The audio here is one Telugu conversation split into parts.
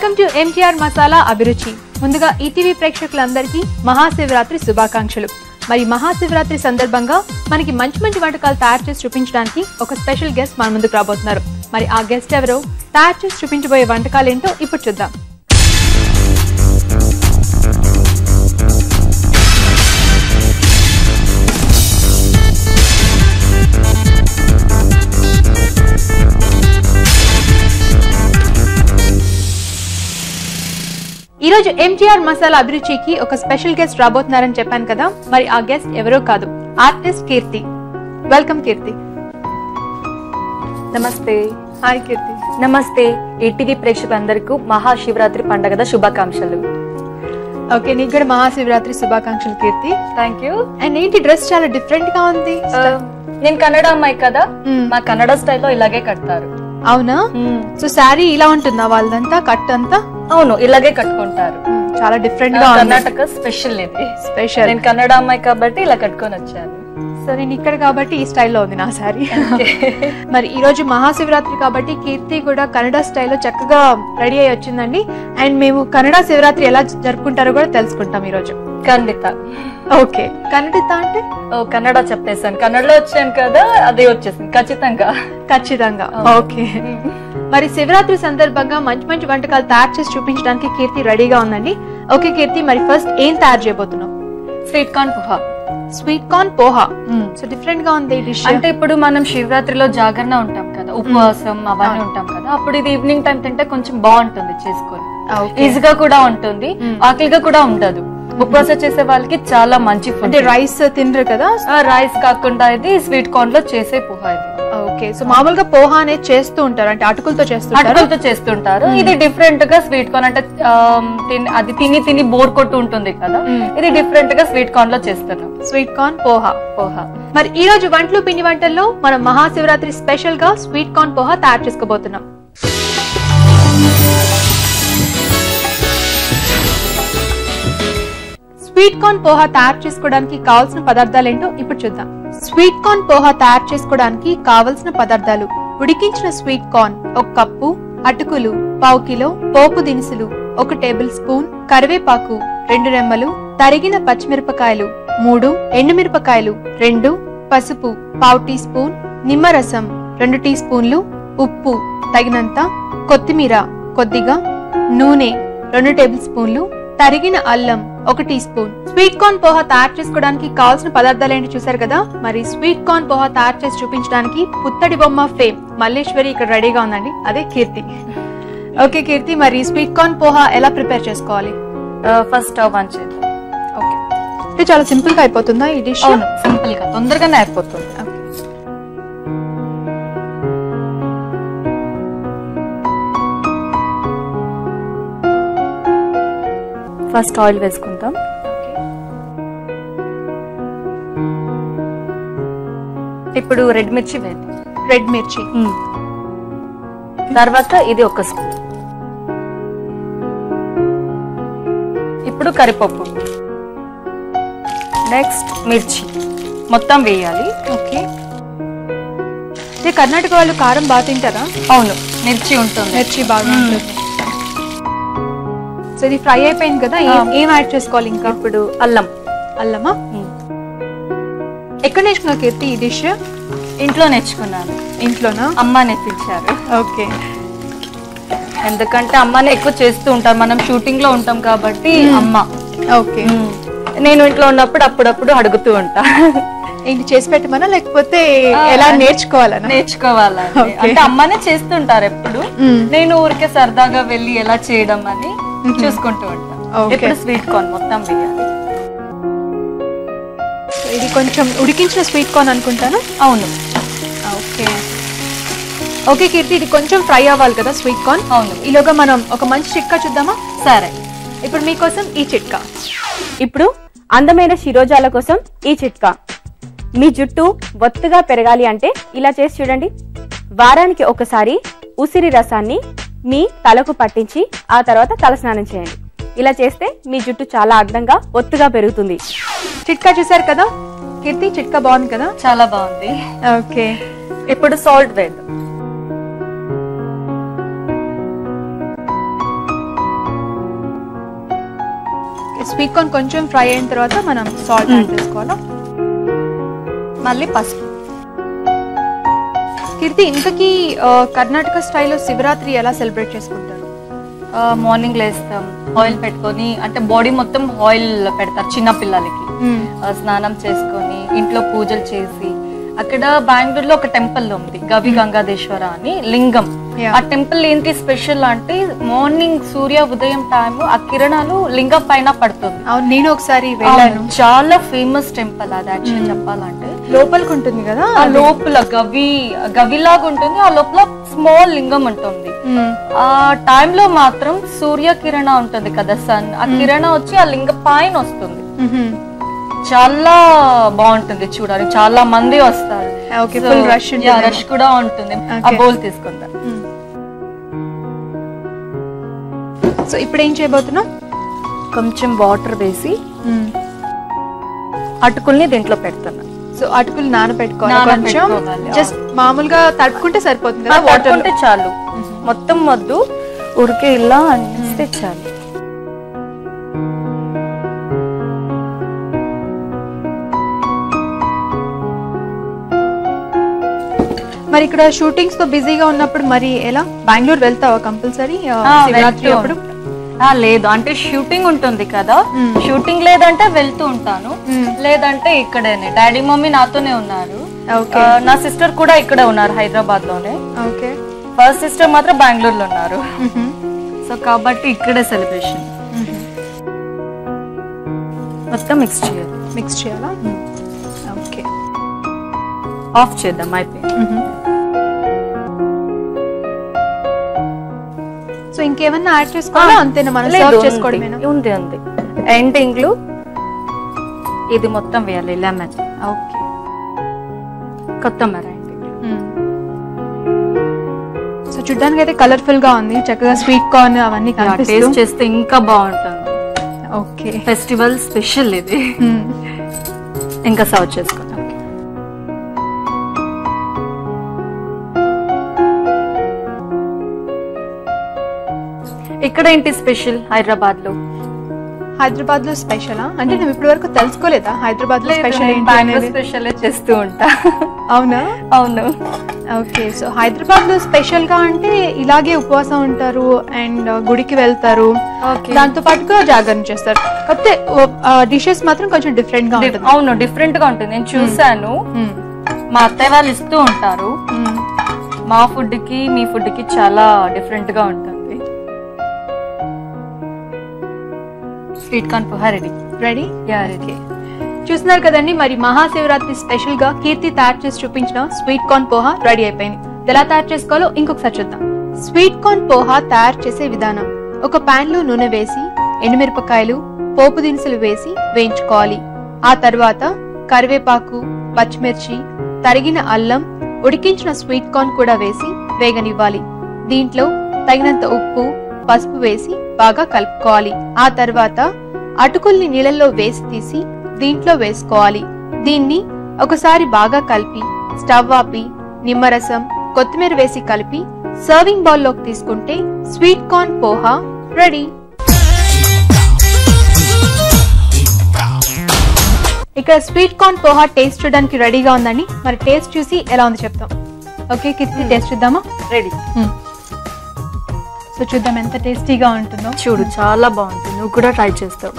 వెల్కమ్ టు MTR మసాలా అభిరుచి. ముందుగా ఈటీవీ ప్రేక్షకులందరికీ మహాశివరాత్రి శుభాకాంక్షలు. మరి మహాశివరాత్రి సందర్భంగా మనకి మంచి మంచి వంటకాలు తయారు చేసి చూపించడానికి ఒక స్పెషల్ గెస్ట్ మన ముందుకు రాబోతున్నారు. మరి ఆ గెస్ట్ ఎవరో, తయారు చేసి చూపించబోయే వంటకాలు ఏంటో ఇప్పుడు చూద్దాం. ఈ రోజు MTR మసాలా అభిరుచికి ఒక స్పెషల్ గెస్ట్ రాబోతున్నారని చెప్పాను కదా. మరి ఆ గెస్ట్ ఎవరో కాదు, ఆర్టిస్ట్ కీర్తి. వెల్కమ్ కీర్తి. నమస్తే. హాయ్ కీర్తి. నమస్తే. ఈటీవీ ప్రేక్షకులందరికీ మహాశివరాత్రి పండుగ శుభాకాంక్షలు. ఓకే, నీకు కూడా మహాశివరాత్రి శుభాకాంక్షలు కీర్తి. Thank you. అండ్ ఏంటి డ్రెస్ చాలా డిఫరెంట్ గా ఉంది. నేను కన్నడ అమ్మాయి కదా, మా కన్నడ స్టైల్లో ఇలాగే కడతారు. అవునా? సో శారీ ఇలా ఉంటుందా వాళ్ళదంతా, కట్ అంతా? అవును, ఇలాగే కట్టుకుంటారు. చాలా డిఫరెంట్ గా, కర్ణాటక స్పెషల్ ఇది. స్పెషల్. నేను కన్నడ అమ్మాయి కాబట్టి ఇలా కట్టుకొని వచ్చాను. సో నేను ఇక్కడ కాబట్టి ఈ స్టైల్లో ఉంది నా శారీ. మరి ఈ రోజు మహాశివరాత్రి కాబట్టి కీర్తి కూడా కన్నడ స్టైల్లో చక్కగా రెడీ అయ్యి వచ్చిందండి. అండ్ మేము కన్నడ శివరాత్రి ఎలా జరుపుకుంటారో కూడా తెలుసుకుంటాం ఈ రోజు. ఖండిత. ఓకే, కన్నడిత అంటే? ఓ, కన్నడ చెప్పేసాను. కన్నడలో వచ్చాను కదా, అదే వచ్చేసింది. ఖచ్చితంగా. ఖచ్చితంగా. ఓకే. మరి శివరాత్రి సందర్భంగా మంచి మంచి వంటకాలు తయారు చేసి చూపించడానికి కీర్తి రెడీగా ఉందండి. ఓకే కీర్తి, మరి ఫస్ట్ ఏం తయారు చేయబోతున్నావు? Sweet corn poha. Sweet corn poha. So different గా ఉంది డిష్. అంటే ఇప్పుడు మనం శివరాత్రిలో జాగరణ ఉంటాం కదా, ఉపవాసం అవన్నీ ఉంటాం కదా, అప్పుడు ఇది ఈవినింగ్ టైం తింటే కొంచెం బాగుంటుంది చేసుకొని. ఈజీగా కూడా ఉంటుంది, ఆకలిగా కూడా ఉండదు. ఉపవాసం చేసే వాళ్ళకి చాలా మంచి ఫుడ్. అంటే రైస్ తినరు కదా, రైస్ కాకుండా ఇది స్వీట్ కార్న్ లో చేసే పోహా ఇది. ఓకే. సో మామూలుగా పోహా అనేది చేస్తూ ఉంటారు, అంటే అటుకులతో చేస్తుంటారు. ఇది డిఫరెంట్ గా స్వీట్ కార్న్ అంటే అది తిని బోర్ కొట్టు ఉంటుంది కదా, ఇది డిఫరెంట్ గా స్వీట్ కార్న్ లో చేస్తున్నాం. Sweet corn poha. మరి ఈ రోజు వంటలు పిండి వంటల్లో మనం మహాశివరాత్రి స్పెషల్ గా స్వీట్ కార్న్ పోహా తయారు చేసుకోబోతున్నాం. స్వీట్ కార్న్ పోహా తయారు చేసుకోవడానికి కావాల్సిన పదార్థాలు ఏంటో ఇప్పుడు చూద్దాం. స్వీట్ కార్న్ పోహా తయారు చేసుకోవడానికి కావలసిన పదార్థాలు: ఉడికించిన స్వీట్ కార్న్ 1 కప్పు, అటుకులు 1/2 కిలో, పోపు దినుసులు 1 టేబుల్ స్పూన్, కరివేపాకు 2 రెమ్మలు, తరిగిన పచ్చిమిరపకాయలు 3, ఎండుమిరపకాయలు 2, పసుపు 1/2 టీ స్పూన్, నిమ్మరసం 2 టీ స్పూన్లు, ఉప్పు తగినంత, కొత్తిమీర కొద్దిగా, నూనె 2 టేబుల్ స్పూన్లు, తరిగిన అల్లం 1 teaspoon. Sweet corn poha తయారు చేసుకోవడానికి కావాల్సిన పదార్థాలు ఏంటి చూసారు కదా. మరి స్వీట్ కార్న్ పోహా తయారు చేసి చూపించడానికి పుత్తడి బొమ్మ ఫేమ్ మల్లేశ్వరి ఇక్కడ రెడీగా ఉందండి, అదే కీర్తి. ఓకే కీర్తి, మరి స్వీట్ కార్న్ పోహా ఎలా ప్రిపేర్ చేసుకోవాలి? ఫస్ట్ స్టవ్ ఆన్ చేద్దాం. ఓకే. అంటే చాలా సింపుల్ గా అయిపోతుందా ఈ డిష్? అవును, సింపుల్ గా తొందరగానే అయిపోతుంది. ఫస్ట్ ఆయిల్ వేసుకుంటాం. ఇప్పుడు రెడ్ మిర్చి వేద్దాం. రెడ్ మిర్చి తర్వాత ఇది 1 స్పూన్. ఇప్పుడు కరివేపాకు, నెక్స్ట్ మిర్చి మొత్తం వేయాలి. ఓకే. కర్ణాటక వాళ్ళు కారం బాగా తింటారా? అవును, మిర్చి ఉంటుంది, మిర్చి బాగా ఉంటుంది. సో ఇది ఫ్రై అయిపోయింది కదా, ఏం యాడ్ చేసుకోవాలి ఇంకా? ఇప్పుడు అల్లమా? ఎక్కడ నేర్చుకున్నా కీర్తి ఈ డిష్? ఇంట్లో నేర్చుకున్నాను. ఇంట్లోనా? అమ్మ నేర్పించారు. ఓకే. ఎందుకంటే అమ్మనే ఎక్కువ చేస్తూ ఉంటాం, మనం షూటింగ్ లో ఉంటాం కాబట్టి అమ్మ. ఓకే. నేను ఇంట్లో ఉన్నప్పుడు అప్పుడప్పుడు అడుగుతూ ఉంటా, ఏంటి చేసి పెట్టమన్నా లేకపోతే ఎలా నేర్చుకోవాలన్నా? నేర్చుకోవాలా అంటే అమ్మనే చేస్తుంటారు ఎప్పుడు, నేను ఊరికే సరదాగా వెళ్ళి ఎలా చేయడం అని చూసుకుంటూ ఉంటా. ఇప్పుడు స్వీట్ కార్న్ మొత్తం వేయాలి. ఇది కొంచెం ఉడికించిన స్వీట్ కార్న్ అనుకుంటాను. అవును. ఓకే. ఓకే కీర్తి, ఇది కొంచెం ఫ్రై అవ్వాలి కదా స్వీట్ కార్న్. అవును. ఈలోగా మనం ఒక మంచి చిట్కా చూద్దామా? సరే. ఇప్పుడు మీకోసం ఈ చిట్కా. ఇప్పుడు అందమైన శిరోజాల కోసం ఈ చిట్కా. మీ జుట్టు ఒత్తుగా పెరగాలి అంటే ఇలా చేసి చూడండి. వారానికి ఒకసారి ఉసిరి రసాన్ని మీ తలకు పట్టించి ఆ తర్వాత తలస్నానం చేయండి. ఇలా చేస్తే మీ జుట్టు చాలా అందంగా ఒత్తుగా పెరుగుతుంది. చిట్కా చూసారు కదా కీర్తి, చిట్కా బాగుంది కదా? చాలా బాగుంది. ఓకే. ఇప్పుడు సాల్ట్ వేద్దాం. స్వీట్ కార్న్ కొంచెం ఫ్రై అయిన తర్వాత మనం సాల్ట్ యాడ్ చేసుకోవాలా. మళ్ళీ పసుపు. కీర్తి, ఇంతకీ కర్ణాటక స్టైల్లో శివరాత్రి ఎలా సెలబ్రేట్ చేసుకుంటారు? మార్నింగ్ లేస్తాం, ఆయిల్ పెట్టుకొని, అంటే బాడీ మొత్తం ఆయిల్ పెడతారు చిన్న పిల్లలకి. స్నానం చేసుకొని ఇంట్లో పూజలు చేసి, అక్కడ బెంగళూరులో ఒక టెంపుల్ ఉంది గవి గంగాధేశ్వర అని, లింగం. ఆ టెంపుల్ ఏంటి స్పెషల్ అంటే మార్నింగ్ సూర్య ఉదయం టైం ఆ కిరణాలు లింగం పైన పడుతుంది. అవును, నేను ఒకసారి వెళ్ళాను. చాలా ఫేమస్ టెంపుల్ అది. యాక్చువల్లీ చెప్పాలంటే లోపలికి ఉంటుంది కదా, ఆ లోపల గవిలాగా ఉంటుంది, ఆ లోపల స్మాల్ లింగం ఉంటుంది. ఆ టైంలో మాత్రం సూర్య కిరణ ఉంటుంది కదా, సన్, ఆ కిరణ వచ్చి ఆ లింగం పైన వస్తుంది. చాలా బాగుంటుంది చూడాలి, చాలా మంది వస్తారు. రష్ కూడా ఉంటుంది. ఆ బౌల్ తీసుకుంటారు. సో ఇప్పుడు ఏం చేయబోతున్నాం? కొంచెం వాటర్ వేసి అటుకుల్ని దీంట్లో పెడుతున్నా. సో అటుకులు నానబెట్టుకోవాలి కొంచెం, జస్ట్ మామూలుగా తడుపుకుంటే సరిపోతుంది కదా, వాటర్ ఉంటే చాలు. మొత్తం వద్దు, ఉడికే ఇలా అనిస్తే చాలు. మరి ఇక్కడ షూటింగ్స్ తో బిజీగా ఉన్నప్పుడు మరి ఎలా? బెంగళూరు వెళ్తావా కంపల్సరీ శివరాత్రి అప్పుడు? లేదు, అంటే షూటింగ్ ఉంటుంది కదా, షూటింగ్ లేదంటే వెళ్తూ ఉంటాను, లేదంటే ఇక్కడేనే. డాడీ మమ్మీ నాతోనే ఉన్నారు, నా సిస్టర్ కూడా ఇక్కడే ఉన్నారు హైదరాబాద్ లోనే. ఫస్ట్ సిస్టర్ మాత్రం బెంగళూరులో ఉన్నారు. సో కాబట్టి ఇక్కడే సెలబ్రేషన్. మొత్తం మిక్స్ చేయాలా? ఓకే, ఆఫ్ చేద్దాం, అయిపోయింది. సో ఇంకేమన్నా యాడ్ చేసుకోవాలా? అంతేనా, మనం సర్వ్ చేసుకోవడమేనా? ఉంది. ఎండింగ్ లో ఇది మొత్తం వేయాలి, లెమన్. ఓకే, కొత్తిమీర. సో చూడడానికి అయితే కలర్ఫుల్ గా ఉంది, చక్కగా స్వీట్ కార్న్ అవన్నీ టేస్ట్ చేస్తే ఇంకా బాగుంటుంది. ఓకే, ఫెస్టివల్ స్పెషల్ ఇది. ఇంకా సర్వ్ చేసుకుంటాం. ఇక్కడ ఏంటి స్పెషల్ హైదరాబాద్ లో? హైదరాబాద్ లో స్పెషలా అంటే నువ్వు ఇప్పటి వరకు తెలుసుకోలేదా? హైదరాబాద్ లో స్పెషల్ చేస్తూ ఉంటా. అవునా? అవును. ఓకే, సో హైదరాబాద్ లో స్పెషల్ గా అంటే ఇలాగే ఉపవాసం ఉంటారు అండ్ గుడికి వెళ్తారు, దాంతో పాటుగా జాగరణ చేస్తారు. కాకపోతే డిషెస్ మాత్రం కొంచెం డిఫరెంట్ గా ఉంటుంది. అవును, డిఫరెంట్ గా ఉంటుంది. నేను చూసాను, మా అత్తయ్య వాళ్ళు ఇస్తూ ఉంటారు. మా ఫుడ్ కి మీ ఫుడ్ కి చాలా డిఫరెంట్ గా ఉంటుంది. Sweet corn poha ready. చూస్తున్నారు కదండి, మరి మహాశివరాత్రి స్పెషల్ గా కీర్తి తయారు చేసి చూపించిన స్వీట్ కార్న్ పోహా రెడీ అయిపోయింది. ఎలా తయారు చేసుకోవాలో ఇంకొకసారి చూద్దాం. స్వీట్ కార్న్ పోహా తయారు చేసే విధానం: ఒక పాన్ లో నూనె వేసి ఎండుమిరపకాయలు, పోపు దినుసులు వేసి వేయించుకోవాలి. ఆ తర్వాత కరివేపాకు, పచ్చిమిర్చి, తరిగిన అల్లం, ఉడికించిన స్వీట్ కార్న్ కూడా వేసి వేగనివ్వాలి. దీంట్లో తగినంత ఉప్పు, పసుపు వేసి బాగా కలుపుకోవాలి. ఆ తర్వాత అటుకుల్ని నీళ్ళల్లో వేసి తీసి దీంట్లో వేసుకోవాలి. దీన్ని ఒకసారి బాగా కలిపి స్టవ్ ఆపి నిమ్మరసం, కొత్తిమీర వేసి కలిపి సర్వింగ్ బౌల్ లోకి తీసుకుంటే స్వీట్ కార్న్ పోహా రెడీ. ఇక్కడ స్వీట్ కార్న్ పోహా టేస్ట్ చూడడానికి రెడీగా ఉందండి. మరి టేస్ట్ చూసి ఎలా ఉంది చెప్తాం. ఓకే కీర్తి, టేస్ట్ చూద్దామా? రెడీ. సో చూద్దాం ఎంత టేస్టీగా ఉంటుందో. చూడు, చాలా బాగుంటుంది. నువ్వు కూడా ట్రై చేస్తావు.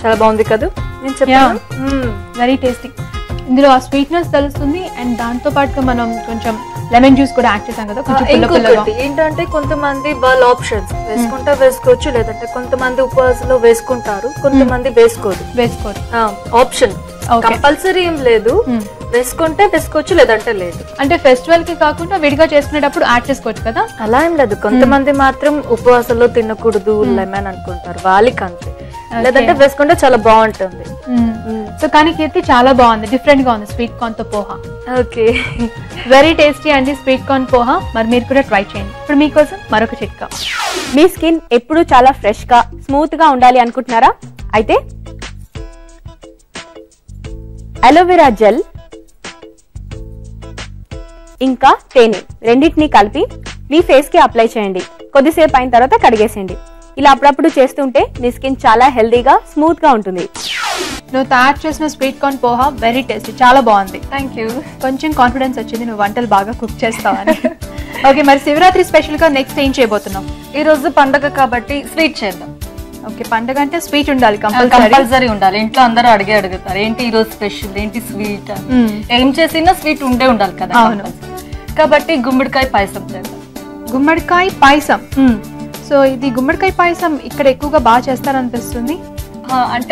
చాలా బాగుంది కదా, నేను చెప్పాను. Very tasty. ఇందులో ఆ స్వీట్నెస్ తెలుస్తుంది అండ్ దాంతో పాటుగా మనం కొంచెం లెమన్ జ్యూస్ కూడా యాడ్ చేసాం కదా, కొంచెం ఏంటంటే కొంతమంది వాళ్ళ ఆప్షన్స్ వేసుకుంటే వేసుకోవచ్చు, లేదంటే కొంతమంది ఉపవాసంలో వేసుకుంటారు, కొంతమంది వేసుకోరు. ఆప్షన్ కంపల్సరీ ఏం లేదు, వేసుకుంటే వేసుకోవచ్చు, లేదంటే లేదు. అంటే ఫెస్టివల్ కి కాకుండా విడిగా చేసుకునేటప్పుడు యాడ్ చేసుకోవచ్చు కదా? అలా ఏం లేదు, కొంతమంది మాత్రం ఉపవాసంలో తినకూడదు లెమన్ అనుకుంటారు, వాళ్ళకి అంతే. లేదంటే వేసుకుంటే చాలా బాగుంటుంది. సో కానీ కీర్తి చాలా బాగుంది, డిఫరెంట్ గా ఉంది స్వీట్ కార్న్ తో పోహా. ఓకే, వెరీ టేస్టీ అండి స్వీట్ కార్న్ పోహా. మరి మీరు కూడా ట్రై చేయండి. ఇప్పుడు మీకోసం మరొక చిట్కా. మీ స్కిన్ ఎప్పుడు చాలా ఫ్రెష్ గా స్మూత్ గా ఉండాలి అనుకుంటున్నారా? అయితే అలోవెరా జెల్ ఇంకా తేనె రెండింటినీ కలిపి మీ ఫేస్ కి అప్లై చేయండి. కొద్దిసేపు అయిన తర్వాత కడిగేసేయండి. ఇలా అప్పుడప్పుడు చేస్తుంటే మీ స్కిన్ చాలా హెల్దీగా స్మూత్ గా ఉంటుంది. నువ్వు తయారు చేసిన sweet corn poha very tasty, చాలా బాగుంది. Thank you. కొంచెం కాన్ఫిడెన్స్ వచ్చింది నువ్వు వంటలు బాగా కుక్ చేస్తావని. ఓకే, మరి శివరాత్రి స్పెషల్ గా నెక్స్ట్ ఏం చేయబోతున్నావు? ఈ రోజు పండగ కాబట్టి స్వీట్ చేద్దాం. ఓకే, పండగ అంటే స్వీట్ ఉండాలి, కంపల్సరీ ఉండాలి. ఇంట్లో అందరూ అడుగుతారు ఏంటి ఈ రోజు స్పెషల్, ఏంటి స్వీట్. ఏం చేసినా స్వీట్ ఉండాలి కదా. అవును. కాబట్టి గుమ్మడికాయ పాయసం చేద్దాం. గుమ్మడికాయ పాయసం. సో ఇది గుమ్మడికాయ పాయసం ఇక్కడ ఎక్కువగా బాగా చేస్తారనిపిస్తుంది. అంటే